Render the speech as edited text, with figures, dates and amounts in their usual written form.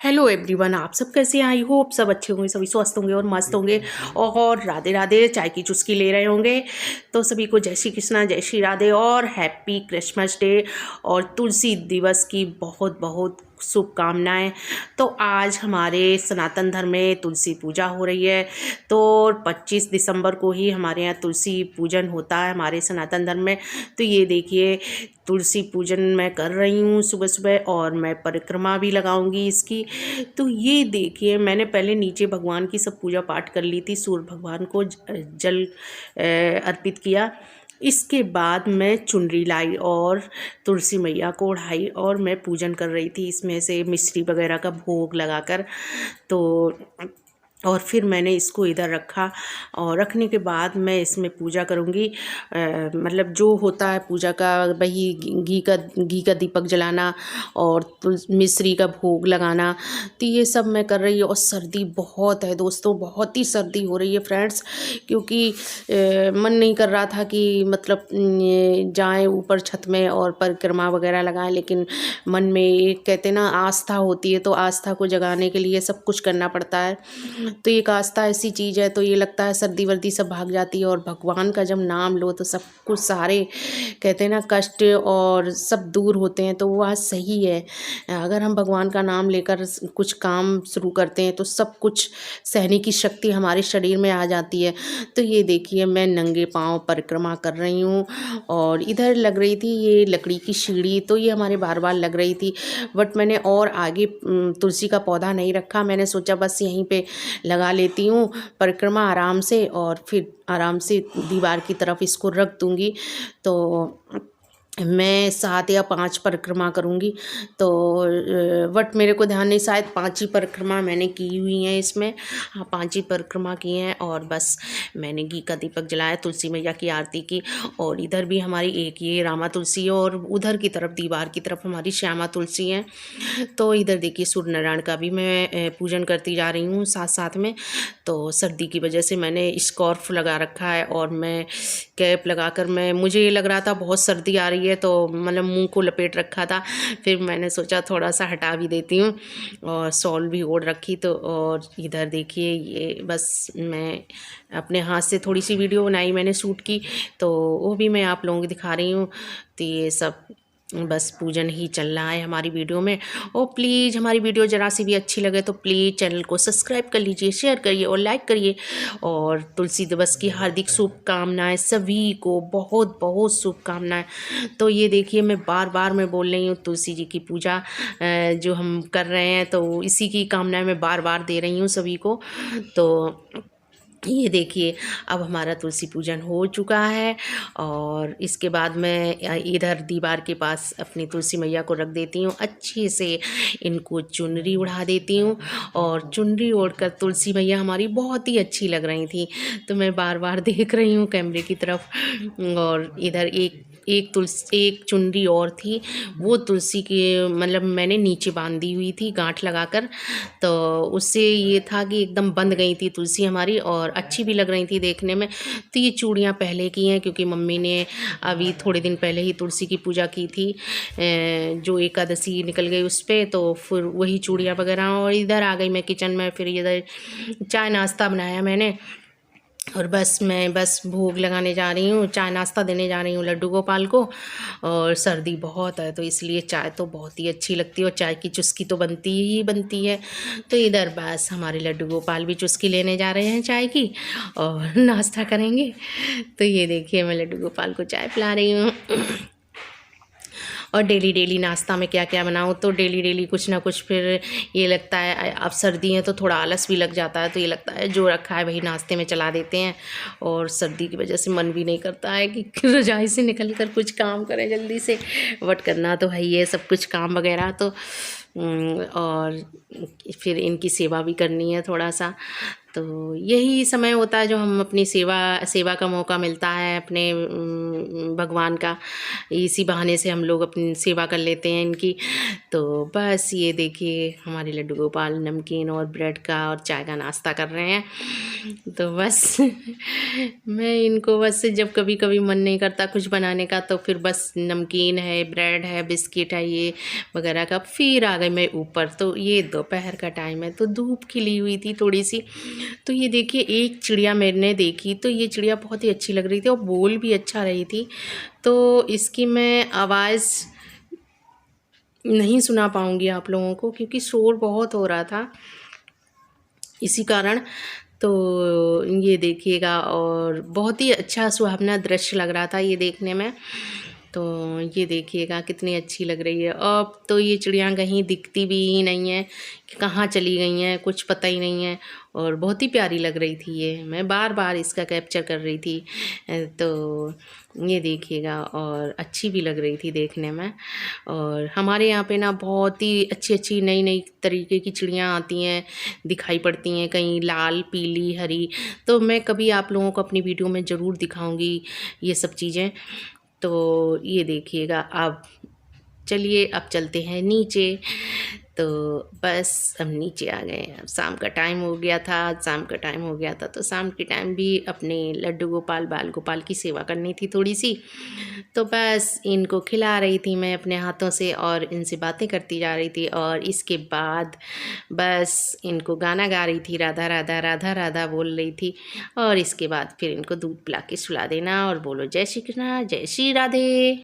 Hello everyone, आप सब कैसे हैं? आई होप सब अच्छे होंगे, सभी स्वस्थ होंगे और मस्त होंगे और राधे राधे चाय की चुस्की ले रहे होंगे। तो सभी को जय श्री कृष्णा, जय श्री राधे और हैप्पी क्रिसमस डे और तुलसी दिवस की बहुत बहुत शुभकामनाएं। तो आज हमारे सनातन धर्म में तुलसी पूजा हो रही है। तो 25 दिसंबर को ही हमारे यहाँ तुलसी पूजन होता है हमारे सनातन धर्म में। तो ये देखिए, तुलसी पूजन मैं कर रही हूँ सुबह सुबह और मैं परिक्रमा भी लगाऊंगी इसकी। तो ये देखिए, मैंने पहले नीचे भगवान की सब पूजा पाठ कर ली थी, सूर्य भगवान को जल अर्पित किया। इसके बाद मैं चुनरी लाई और तुलसी मैया को ओढ़ाई और मैं पूजन कर रही थी इसमें से मिश्री वगैरह का भोग लगाकर। तो और फिर मैंने इसको इधर रखा और रखने के बाद मैं इसमें पूजा करूँगी। मतलब जो होता है पूजा का, वही घी का दीपक जलाना और मिश्री का भोग लगाना। तो ये सब मैं कर रही हूँ। और सर्दी बहुत है दोस्तों, बहुत ही सर्दी हो रही है फ्रेंड्स, क्योंकि मन नहीं कर रहा था कि मतलब जाएं ऊपर छत में और परिक्रमा वगैरह लगाएं, लेकिन मन में एक कहते ना आस्था होती है, तो आस्था को जगाने के लिए सब कुछ करना पड़ता है। तो एक आस्था ऐसी चीज़ है, तो ये लगता है सर्दी वर्दी सब भाग जाती है और भगवान का जब नाम लो तो सब कुछ सारे कहते हैं ना कष्ट और सब दूर होते हैं। तो वो बात सही है, अगर हम भगवान का नाम लेकर कुछ काम शुरू करते हैं तो सब कुछ सहने की शक्ति हमारे शरीर में आ जाती है। तो ये देखिए, मैं नंगे पाँव परिक्रमा कर रही हूँ और इधर लग रही थी ये लकड़ी की सीढ़ी, तो ये हमारे बार बार लग रही थी, बट मैंने और आगे तुलसी का पौधा नहीं रखा। मैंने सोचा बस यहीं पे लगा लेती हूँ परिक्रमा आराम से और फिर आराम से दीवार की तरफ इसको रख दूँगी। तो मैं 7 या 5 परिक्रमा करूँगी। तो बट मेरे को ध्यान नहीं, शायद 5 ही परिक्रमा मैंने की हुई हैं इसमें। हाँ, 5 ही परिक्रमा की हैं और बस मैंने घी का दीपक जलाया, तुलसी मैया की आरती की। और इधर भी हमारी एक ये रामा तुलसी है और उधर की तरफ दीवार की तरफ हमारी श्यामा तुलसी है। तो इधर देखिए, सूर्य नारायण का भी मैं पूजन करती जा रही हूँ साथ साथ में। तो सर्दी की वजह से मैंने स्कार्फ लगा रखा है और मैं कैप लगाकर, मुझे ये लग रहा था बहुत सर्दी आ रही है, तो मतलब मुंह को लपेट रखा था। फिर मैंने सोचा थोड़ा सा हटा भी देती हूँ और शॉल भी ओढ़ रखी। तो और इधर देखिए, ये बस मैं अपने हाथ से थोड़ी सी वीडियो बनाई मैंने शूट की, तो वो भी मैं आप लोगों को दिखा रही हूँ। तो ये सब बस पूजन ही चल रहा है हमारी वीडियो में। और प्लीज़ हमारी वीडियो ज़रा सी भी अच्छी लगे तो प्लीज़ चैनल को सब्सक्राइब कर लीजिए, शेयर करिए और लाइक करिए। और तुलसी दिवस की हार्दिक शुभकामनाएं, सभी को बहुत बहुत शुभकामनाएं। तो ये देखिए, मैं बार बार मैं बोल रही हूँ तुलसी जी की पूजा जो हम कर रहे हैं, तो इसी की कामनाएं मैं बार बार दे रही हूँ सभी को। तो ये देखिए, अब हमारा तुलसी पूजन हो चुका है और इसके बाद मैं इधर दीवार के पास अपनी तुलसी मैया को रख देती हूँ, अच्छे से इनको चुनरी उड़ा देती हूँ। और चुनरी ओढ़कर तुलसी मैया हमारी बहुत ही अच्छी लग रही थी, तो मैं बार बार देख रही हूँ कैमरे की तरफ। और इधर एक चुनरी और थी, वो तुलसी के मतलब मैंने नीचे बांधी हुई थी गांठ लगाकर। तो उससे ये था कि एकदम बंध गई थी तुलसी हमारी और अच्छी भी लग रही थी देखने में। तो ये चूड़ियाँ पहले की हैं, क्योंकि मम्मी ने अभी थोड़े दिन पहले ही तुलसी की पूजा की थी, जो एकादशी निकल गई उस पर, तो फिर वही चूड़ियाँ वगैरह। और इधर आ गई मैं किचन में, फिर इधर चाय नाश्ता बनाया मैंने और बस मैं भोग लगाने जा रही हूँ, चाय नाश्ता देने जा रही हूँ लड्डू गोपाल को। और सर्दी बहुत है तो इसलिए चाय तो बहुत ही अच्छी लगती है और चाय की चुस्की तो बनती ही बनती है। तो इधर बस हमारे लड्डू गोपाल भी चुस्की लेने जा रहे हैं चाय की और नाश्ता करेंगे। तो ये देखिए, मैं लड्डू गोपाल को चाय पिला रही हूँ। और डेली डेली नाश्ता में क्या क्या बनाऊँ, तो डेली डेली कुछ ना कुछ, फिर ये लगता है अब सर्दी है तो थोड़ा आलस भी लग जाता है, तो ये लगता है जो रखा है वही नाश्ते में चला देते हैं। और सर्दी की वजह से मन भी नहीं करता है कि रजाई से निकल कर कुछ काम करें जल्दी से, बट करना तो है ही है सब कुछ काम वगैरह। तो और फिर इनकी सेवा भी करनी है थोड़ा सा। तो यही समय होता है जो हम अपनी सेवा सेवा का मौका मिलता है अपने भगवान का, इसी बहाने से हम लोग अपनी सेवा कर लेते हैं इनकी। तो बस ये देखिए हमारे लड्डू गोपाल नमकीन और ब्रेड का और चाय का नाश्ता कर रहे हैं। तो बस मैं इनको बस जब कभी कभी मन नहीं करता कुछ बनाने का तो फिर बस नमकीन है, ब्रेड है, बिस्किट है, ये वगैरह का। फिर आ गई मैं ऊपर। तो ये दोपहर का टाइम है तो धूप खिली हुई थी थोड़ी सी। तो ये देखिए एक चिड़िया मैंने देखी, तो ये चिड़िया बहुत ही अच्छी लग रही थी और बोल भी अच्छा रही थी। तो इसकी मैं आवाज़ नहीं सुना पाऊँगी आप लोगों को क्योंकि शोर बहुत हो रहा था, इसी कारण। तो ये देखिएगा, और बहुत ही अच्छा सुहावना दृश्य लग रहा था ये देखने में। तो ये देखिएगा कितनी अच्छी लग रही है। अब तो ये चिड़िया कहीं दिखती भी ही नहीं है कि कहाँ चली गई हैं, कुछ पता ही नहीं है। और बहुत ही प्यारी लग रही थी ये, मैं बार बार इसका कैप्चर कर रही थी। तो ये देखिएगा, और अच्छी भी लग रही थी देखने में। और हमारे यहाँ पे ना बहुत ही अच्छी अच्छी नई नई तरीके की चिड़ियाँ आती हैं, दिखाई पड़ती हैं, कहीं लाल, पीली, हरी। तो मैं कभी आप लोगों को अपनी वीडियो में ज़रूर दिखाऊंगी ये सब चीज़ें। तो ये देखिएगा। अब चलिए अब चलते हैं नीचे। तो बस अब नीचे आ गए। अब शाम का टाइम हो गया था, शाम का टाइम हो गया था तो शाम के टाइम भी अपने लड्डू गोपाल, बाल गोपाल की सेवा करनी थी थोड़ी सी। तो बस इनको खिला रही थी मैं अपने हाथों से और इनसे बातें करती जा रही थी। और इसके बाद बस इनको गाना गा रही थी, राधा राधा राधा राधा बोल रही थी। और इसके बाद फिर इनको दूध पिला के सुला देना और बोलो जय श्री कृष्णा, जय श्री राधे।